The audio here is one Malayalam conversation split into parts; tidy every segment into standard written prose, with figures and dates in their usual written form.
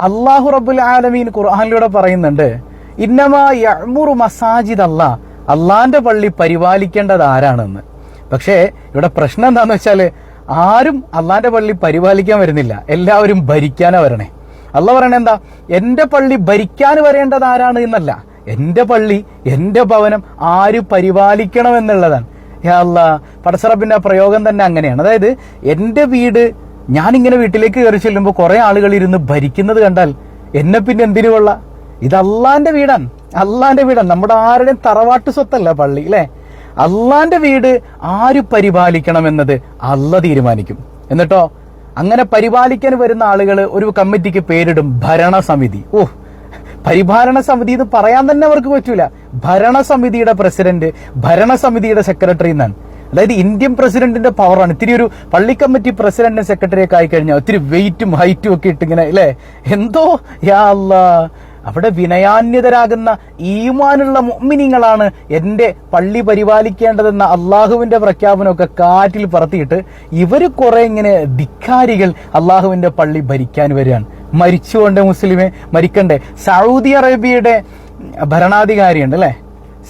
അള്ളാഹു റബ്ബുൽ ആലമീൻ ഖുർആനിലൂടെ പറയുന്നുണ്ട്, ഇന്നമാ യഅ്മുറു മസാജിദ് അല്ലാഹ്, അള്ളാന്റെ പള്ളി പരിപാലിക്കേണ്ടത് ആരാണെന്ന്. പക്ഷേ ഇവിടെ പ്രശ്നം എന്താന്ന് വെച്ചാല് ആരും അള്ളാന്റെ പള്ളി പരിപാലിക്കാൻ വരുന്നില്ല, എല്ലാവരും ഭരിക്കാനാ വരണേ. അള്ളാഹ് പറയണ എന്താ, എന്റെ പള്ളി ഭരിക്കാൻ വരേണ്ടത് ആരാണ് എന്നല്ല, എന്റെ പള്ളി എന്റെ ഭവനം ആര് പരിപാലിക്കണം എന്നുള്ളതാണ്. യാ അല്ലാഹ്, പടച്ചറബിന്റെ പ്രയോഗം തന്നെ അങ്ങനെയാണ്. അതായത് എന്റെ വീട്, ഞാനിങ്ങനെ വീട്ടിലേക്ക് കയറി ചെല്ലുമ്പോൾ കുറെ ആളുകൾ ഇരുന്ന് ഭരിക്കുന്നത് കണ്ടാൽ എന്നെ പിന്നെ എന്തിനു കൊള്ള? ഇത് അള്ളാന്റെ വീടാണ്, അള്ളാന്റെ വീടാണ്, നമ്മുടെ ആരുടെയും തറവാട്ട് സ്വത്തല്ല പള്ളി, അല്ലെ? അള്ളാന്റെ വീട് ആര് പരിപാലിക്കണം എന്നത് അള്ളാഹ് തീരുമാനിക്കും. എന്നിട്ടോ അങ്ങനെ പരിപാലിക്കാൻ വരുന്ന ആളുകൾ ഒരു കമ്മിറ്റിക്ക് പേരിടും ഭരണസമിതി. പരിപാലന സമിതി എന്ന് പറയാൻ തന്നെ അവർക്ക് പറ്റൂല. ഭരണസമിതിയുടെ പ്രസിഡന്റ്, ഭരണസമിതിയുടെ സെക്രട്ടറി എന്നാണ്. അതായത് ഇന്ത്യൻ പ്രസിഡന്റിന്റെ പവറാണ്. ഇത്തിരി ഒരു പള്ളി കമ്മിറ്റി പ്രസിഡന്റ് സെക്രട്ടറി ഒക്കെ ആയി കഴിഞ്ഞാൽ ഒത്തിരി വെയിറ്റും ഹൈറ്റും ഒക്കെ ഇട്ടിങ്ങനെ, അല്ലെ? എന്തോ യാ അല്ലാഹ്, അവിടെ വിനയാന്യതരാകുന്ന ഈമാനുള്ള മുഅ്മിനീങ്ങളാണ് എന്റെ പള്ളി പരിപാലിക്കേണ്ടതെന്ന അള്ളാഹുവിന്റെ പ്രഖ്യാപനമൊക്കെ കാറ്റിൽ പറത്തിയിട്ട് ഇവര് കുറെ ഇങ്ങനെ ധിക്കാരികൾ അള്ളാഹുവിന്റെ പള്ളി ഭരിക്കാൻ വരികയാണ്. മരിച്ചുകൊണ്ട് മുസ്ലിമെ മരിക്കണ്ടേ? സൗദി അറേബ്യയുടെ ഭരണാധികാരിയുണ്ട്, അല്ലെ?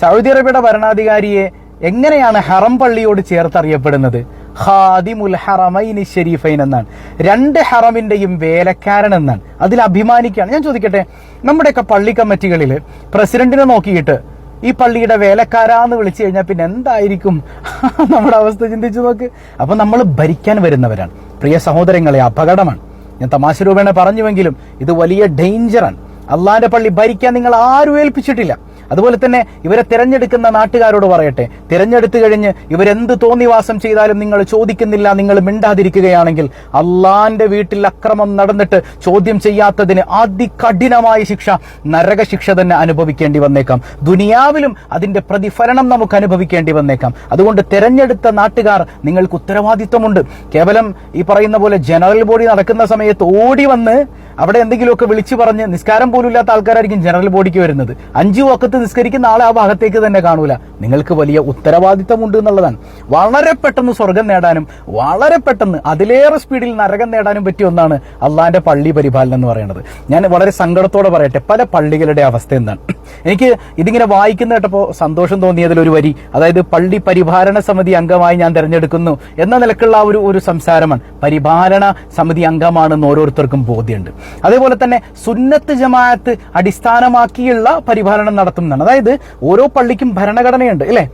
സൗദി അറേബ്യയുടെ ഭരണാധികാരിയെ എങ്ങനെയാണ് ഹറം പള്ളിയോട് ചേർത്തറിയപ്പെടുന്നത്? ഖാദിമുൽ ഹറമൈനി ശരീഫൈൻ എന്നാണ്. രണ്ട് ഹറമിന്റെയും വേലക്കാരൻ എന്നാണ്. അതിൽ അഭിമാനിക്കുകയാണ്. ഞാൻ ചോദിക്കട്ടെ, നമ്മുടെയൊക്കെ പള്ളി കമ്മിറ്റികളിൽ പ്രസിഡന്റിനെ നോക്കിയിട്ട് ഈ പള്ളിയുടെ വേലക്കാരാന്ന് വിളിച്ചു കഴിഞ്ഞാൽ പിന്നെ എന്തായിരിക്കും നമ്മുടെ അവസ്ഥ? ചിന്തിച്ചു നോക്ക്. അപ്പൊ നമ്മൾ ഭരിക്കാൻ വരുന്നവരാണ്. പ്രിയ സഹോദരങ്ങളെ, അപകടമാണ്. ഞാൻ തമാശ രൂപേണ പറഞ്ഞുവെങ്കിലും ഇത് വലിയ ഡേഞ്ചറാണ്. അള്ളാന്റെ പള്ളി ഭരിക്കാൻ നിങ്ങൾ ആരും ഏൽപ്പിച്ചിട്ടില്ല. അതുപോലെ തന്നെ ഇവരെ തിരഞ്ഞെടുക്കുന്ന നാട്ടുകാരോട് പറയട്ടെ, തിരഞ്ഞെടുത്തു കഴിഞ്ഞ് ഇവരെന്ത് തോന്നിവാസം ചെയ്താലും നിങ്ങൾ ചോദിക്കുന്നില്ല, നിങ്ങൾ മിണ്ടാതിരിക്കുകയാണെങ്കിൽ അള്ളാന്റെ വീട്ടിൽ അക്രമം നടന്നിട്ട് ചോദ്യം ചെയ്യാത്തതിന് അതികഠിനമായ ശിക്ഷ, നരക ശിക്ഷ തന്നെ അനുഭവിക്കേണ്ടി വന്നേക്കാം. ദുനിയാവിലും അതിന്റെ പ്രതിഫലനം നമുക്ക് അനുഭവിക്കേണ്ടി വന്നേക്കാം. അതുകൊണ്ട് തിരഞ്ഞെടുത്ത നാട്ടുകാർ, നിങ്ങൾക്ക് ഉത്തരവാദിത്വമുണ്ട്. കേവലം ഈ പറയുന്ന പോലെ ജനറൽ ബോഡി നടക്കുന്ന സമയത്ത് ഓടി വന്ന് അവിടെ എന്തെങ്കിലുമൊക്കെ വിളിച്ചു പറഞ്ഞ് നിസ്കാരം പോലും ഇല്ലാത്ത ആൾക്കാരായിരിക്കും ജനറൽ ബോഡിക്ക് വരുന്നത്. 5 വഖത്ത് നിസ്കരിക്കുന്ന ആളെ ആ ഭാഗത്തേക്ക് തന്നെ കാണൂല. നിങ്ങൾക്ക് വലിയ ഉത്തരവാദിത്തമുണ്ട് എന്നുള്ളതാണ്. വളരെ പെട്ടെന്ന് സ്വർഗം നേടാനും വളരെ പെട്ടെന്ന് അതിലേറെ സ്പീഡിൽ നരകം നേടാനും പറ്റിയ ഒന്നാണ് അള്ളാന്റെ പള്ളി പരിപാലനം എന്ന് പറയുന്നത്. ഞാൻ വളരെ സങ്കടത്തോടെ പറയട്ടെ, പല പള്ളികളുടെ അവസ്ഥ എന്താണ്? എനിക്ക് ഇതിങ്ങനെ വായിക്കുന്ന കേട്ടപ്പോൾ സന്തോഷം തോന്നിയതിലൊരു വരി, അതായത് പള്ളി പരിപാലന സമിതി അംഗമായി ഞാൻ തെരഞ്ഞെടുക്കുന്നു എന്ന നിലക്കുള്ള ഒരു സംസാരമാണ്. പരിപാലന സമിതി അംഗമാണെന്ന് ഓരോരുത്തർക്കും ബോധ്യമുണ്ട്. അതേപോലെ തന്നെ സുന്നത്ത് ജമാഅത്ത് അടിസ്ഥാനമാക്കിയുള്ള പരിപാലനം നടത്തുന്നതാണ്. അതായത് ഓരോ പള്ളിക്കും ഭരണഘടനയുണ്ട്, അല്ലെ?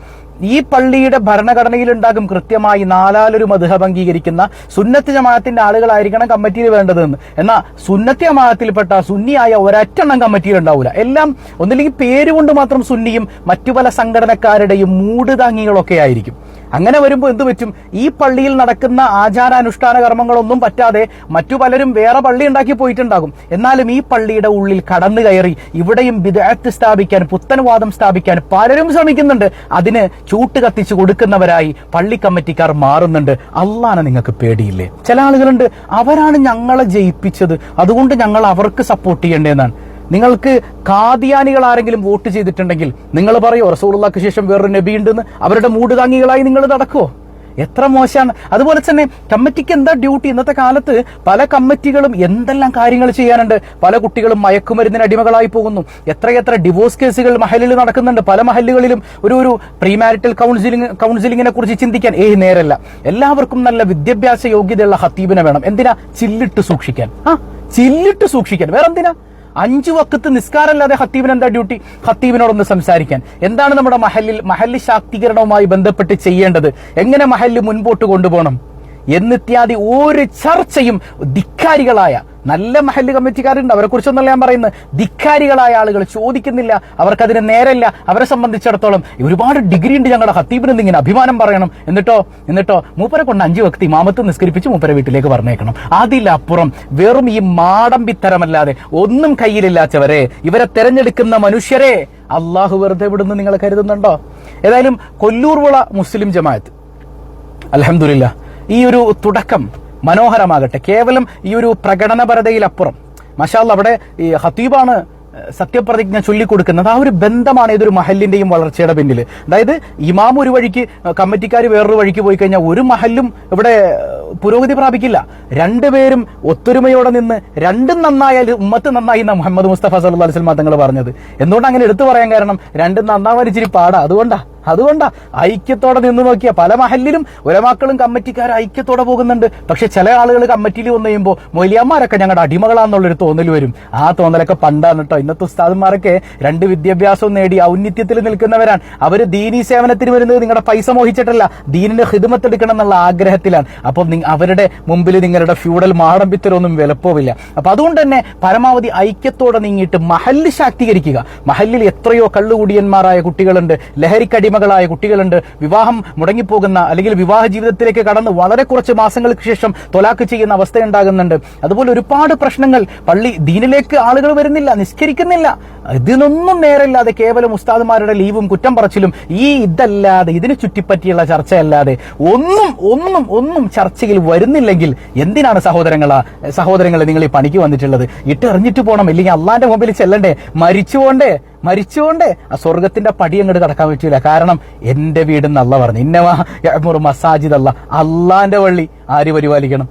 ഈ പള്ളിയുടെ ഭരണഘടനയിൽ ഉണ്ടാകും കൃത്യമായി 4 മദ്ഹബ് അംഗീകരിക്കുന്ന സുന്നത്ത് ജമാഅത്തിന്റെ ആളുകളായിരിക്കണം കമ്മിറ്റിയിൽ വേണ്ടതെന്ന്. എന്നാൽ സുന്നത്ത് ജമാഅത്തിൽപ്പെട്ട സുന്നിയായ ഒരൊറ്റെണ്ണം കമ്മിറ്റിയിൽ ഉണ്ടാവില്ല. എല്ലാം ഒന്നില്ലെങ്കിൽ പേരുകൊണ്ട് മാത്രം സുന്നിയും മറ്റു പല സംഘടനക്കാരുടെയും മൂടുതാങ്ങികളൊക്കെ ആയിരിക്കും. അങ്ങനെ വരുമ്പോൾ എന്തു പറ്റും? ഈ പള്ളിയിൽ നടക്കുന്ന ആചാരാനുഷ്ഠാന കർമ്മങ്ങളൊന്നും പറ്റാതെ മറ്റു പലരും വേറെ പള്ളി ഉണ്ടാക്കി പോയിട്ടുണ്ടാകും. എന്നാലും ഈ പള്ളിയുടെ ഉള്ളിൽ കടന്നു കയറി ഇവിടെയും ബിദ്അത്ത് സ്ഥാപിക്കാൻ, പുത്തൻവാദം സ്ഥാപിക്കാൻ പലരും ശ്രമിക്കുന്നുണ്ട്. അതിന് ചൂട്ട് കത്തിച്ചു കൊടുക്കുന്നവരായി പള്ളി കമ്മിറ്റിക്കാർ മാറുന്നുണ്ട്. അള്ളാനെ നിങ്ങൾക്ക് പേടിയില്ലേ? ചില ആളുകളുണ്ട്, അവരാണ് ഞങ്ങളെ ജയിപ്പിച്ചത്, അതുകൊണ്ട് ഞങ്ങൾ അവർക്ക് സപ്പോർട്ട് ചെയ്യേണ്ടതെന്നാണ്. നിങ്ങൾക്ക് ഖാദിയാനികൾ ആരെങ്കിലും വോട്ട് ചെയ്തിട്ടുണ്ടെങ്കിൽ നിങ്ങൾ പറയോ റസൂലുള്ളാഹിക്ക് ശേഷം വേറൊരു നബി ഉണ്ടെന്ന്? അവരുടെ മൂടുതാങ്ങികളായി നിങ്ങൾ നടക്കുമോ? എത്ര മോശമാണ്. അതുപോലെ തന്നെ കമ്മിറ്റിക്ക് എന്താ ഡ്യൂട്ടി? ഇന്നത്തെ കാലത്ത് പല കമ്മിറ്റികളും എന്തെല്ലാം കാര്യങ്ങൾ ചെയ്യാനുണ്ട്. പല കുട്ടികളും മയക്കുമരുന്നിന് അടിമകളായി പോകുന്നു. എത്രയെത്ര ഡിവോഴ്സ് കേസുകൾ മഹലിൽ നടക്കുന്നുണ്ട്. പല മഹല്ലുകളിലും ഒരു പ്രീമാരിറ്റൽ കൗൺസിലിങ്ങിനെ കുറിച്ച് ചിന്തിക്കാൻ നേരല്ല. എല്ലാവർക്കും നല്ല വിദ്യാഭ്യാസ യോഗ്യതയുള്ള ഖത്തീബിനെ വേണം. എന്തിനാ? ചില്ലിട്ട് സൂക്ഷിക്കാൻ. ചില്ലിട്ട് സൂക്ഷിക്കാൻ. വേറെന്തിനാ? 5 വഖത്ത് നിസ്കാരമല്ലാതെ ഖത്തീബിന് എന്താ ഡ്യൂട്ടി? ഖത്തീബിനോടൊന്ന് സംസാരിക്കാൻ. എന്താണ് നമ്മുടെ മഹല്ല് ശാക്തീകരണവുമായി ബന്ധപ്പെട്ട് ചെയ്യേണ്ടത്? എങ്ങനെ മഹല്ല് മുൻപോട്ട് കൊണ്ടുപോകണം എന്നിത്യാദി ഒരു ചർച്ചയും ധിക്കാരികളായ നല്ല മഹല്ല് കമ്മിറ്റിക്കാരുണ്ട്, അവരെ കുറിച്ചൊന്നല്ല ഞാൻ പറയുന്നത്. ധിക്കാരികളായ ആളുകൾ ചോദിക്കുന്നില്ല, അവർക്കതിന് നേരല്ല. അവരെ സംബന്ധിച്ചിടത്തോളം ഒരുപാട് ഡിഗ്രി ഉണ്ട് ഞങ്ങളുടെ ഖത്തീബിന്, ഇങ്ങനെ അഭിമാനം പറയണം. എന്നിട്ടോ മൂപ്പരെ കൊണ്ട് 5 വഖത്ത് ഇമാമത്ത് നിസ്കരിപ്പിച്ച് മൂപ്പരെ വീട്ടിലേക്ക് പറഞ്ഞേക്കണം. അതിലപ്പുറം വെറും ഈ മാടമ്പിത്തരമല്ലാതെ ഒന്നും കയ്യിലില്ലാത്തവരെ, ഇവരെ തെരഞ്ഞെടുക്കുന്ന മനുഷ്യരെ അള്ളാഹു വെറുതെ വിടുന്നു നിങ്ങൾ കരുതുന്നുണ്ടോ? ഏതായാലും കൊല്ലൂർവിള മുസ്ലിം ജമാഅത്ത് അൽഹംദുലില്ലാഹ് ഈ ഒരു തുടക്കം മനോഹരമാകട്ടെ. കേവലം ഈ ഒരു പ്രകടനപരതയിലപ്പുറം മാഷാ അല്ലാഹ് അവിടെ ഈ ഖത്തീബാണ് സത്യപ്രതിജ്ഞ ചൊല്ലിക്കൊടുക്കുന്നത്. ആ ഒരു ബന്ധമാണ് ഏതൊരു മഹല്ലിന്റെയും വളർച്ചയുടെ പിന്നിൽ. അതായത് ഇമാം ഒരു വഴിക്ക്, കമ്മിറ്റിക്കാർ വേറൊരു വഴിക്ക് പോയി കഴിഞ്ഞാൽ ഒരു മഹല്ലും ഇവിടെ പുരോഗതി പ്രാപിക്കില്ല. രണ്ടുപേരും ഒത്തൊരുമയോടെ നിന്ന് രണ്ടും നന്നായാൽ ഉമ്മത്ത് നന്നായി എന്ന മുഹമ്മദ് മുസ്തഫ സല്ലല്ലാഹു അലൈഹി വസല്ലം തങ്ങൾ പറഞ്ഞത്. എന്തുകൊണ്ട് അങ്ങനെ എടുത്തു പറയാൻ കാരണം, രണ്ടും നന്നാവാൻ ഇച്ചിരി പാടാ. അതുകൊണ്ടാ ഐക്യത്തോടെ നിന്ന് നോക്കിയ പല മഹല്ലിലും ഉലമാക്കളും കമ്മിറ്റിക്കാരും ഐക്യത്തോടെ പോകുന്നുണ്ട്. പക്ഷെ ചില ആളുകൾ കമ്മിറ്റിയിൽ വന്നു കഴിയുമ്പോൾ മൊയ്ലിയാന്മാരൊക്കെ ഞങ്ങളുടെ അടിമകളാന്നുള്ളൊരു തോന്നൽ വരും. ആ തോന്നലൊക്കെ പണ്ടാണ് കേട്ടോ. ഇന്നത്തെ ഉസ്താദന്മാരൊക്കെ 2 വിദ്യാഭ്യാസവും നേടി ഔന്നിത്യത്തിൽ നിൽക്കുന്നവരാണ്. അവര് ദീനീ സേവനത്തിന് വരുന്നത് നിങ്ങളുടെ പൈസ മോഹിച്ചിട്ടല്ല, ദീനിന്റെ ഖിദ്മത്ത് എടുക്കണം എന്നുള്ള ആഗ്രഹത്തിലാണ്. അപ്പൊ അവരുടെ മുമ്പിൽ നിങ്ങളുടെ ഫ്യൂഡൽ മാടമ്പിത്തരൊന്നും വിലപ്പോവില്ല. അപ്പൊ അതുകൊണ്ട് തന്നെ പരമാവധി ഐക്യത്തോടെ നീങ്ങിയിട്ട് മഹല്ല് ശാക്തീകരിക്കുക. മഹല്ലിൽ എത്രയോ കള്ളുകുടിയന്മാരായ കുട്ടികളുണ്ട്, ലഹരിക്കടിമകളായ കുട്ടികളുണ്ട്, വിവാഹം മുടങ്ങിപ്പോകുന്ന അല്ലെങ്കിൽ വിവാഹ ജീവിതത്തിലേക്ക് കടന്ന് വളരെ കുറച്ച് മാസങ്ങൾക്ക് ശേഷം തൊലാക്ക് ചെയ്യുന്ന അവസ്ഥയുണ്ടാകുന്നുണ്ട്. അതുപോലെ ഒരുപാട് പ്രശ്നങ്ങൾ. പള്ളി ദീനിലേക്ക് ആളുകൾ വരുന്നില്ല, നിസ്കരിക്കുന്നില്ല. ഇതിനൊന്നും നേരമില്ലാതെ കേവലം ഉസ്താദുമാരുടെ ലീവും കുറ്റം പറച്ചിലും ഇതല്ലാതെ ഇതിനെ ചുറ്റിപ്പറ്റിയുള്ള ചർച്ചയല്ലാതെ ഒന്നും ചർച്ചയിൽ വരുന്നില്ലെങ്കിൽ എന്തിനാണ് സഹോദരങ്ങളെ നിങ്ങൾ ഈ പണിക്ക് വന്നിട്ടുള്ളത്? ഇട്ടെറിഞ്ഞിട്ട് പോകണം, ഇല്ലെങ്കിൽ അള്ളാന്റെ മുമ്പിൽ ചെല്ലണ്ടേ? മരിച്ചുകൊണ്ടേ ആ സ്വർഗത്തിന്റെ പടി അങ്ങോട്ട് കടക്കാൻ പറ്റൂല. കാരണം എന്റെ വീടെന്ന് അള്ള പറഞ്ഞു, ഇന്നമാ യഅ്മുറു മസാജിദ് അല്ലാഹ്. അള്ളാന്റെ പള്ളി ആര് പരിപാലിക്കണം?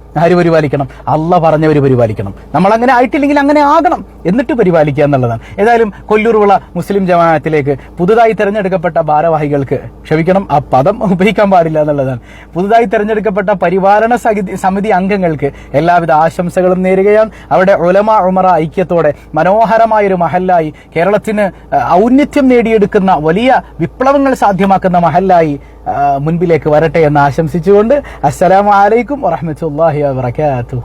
അള്ള പറഞ്ഞവര് പരിപാലിക്കണം. നമ്മൾ അങ്ങനെ ആയിട്ടില്ലെങ്കിൽ അങ്ങനെ ആകണം, എന്നിട്ട് പരിപാലിക്കുക എന്നുള്ളതാണ്. ഏതായാലും കൊല്ലൂർവിള മുസ്ലിം ജമാഅത്തിലേക്ക് പുതുതായി തെരഞ്ഞെടുക്കപ്പെട്ട ഭാരവാഹികൾക്ക്, ക്ഷമിക്കണം ആ പദം ഉപയോഗിക്കാൻ പാടില്ല എന്നുള്ളതാണ്, പുതുതായി തെരഞ്ഞെടുക്കപ്പെട്ട പരിപാലന സമിതി അംഗങ്ങൾക്ക് എല്ലാവിധ ആശംസകളും നേരുകയാണ്. അവിടെ ഉലമാ ഉമറ ഐക്യത്തോടെ മനോഹരമായൊരു മഹല്ലായി, കേരളത്തിന് ഔന്നിത്യം നേടിയെടുക്കുന്ന വലിയ വിപ്ലവങ്ങൾ സാധ്യമാക്കുന്ന മഹല്ലായി മുൻപിലേക്ക് വരട്ടെ എന്ന് ആശംസിച്ചുകൊണ്ട് അസ്സലാമു അലൈക്കും വറഹ്മത്തുള്ളാഹി വബറകാതുഹു.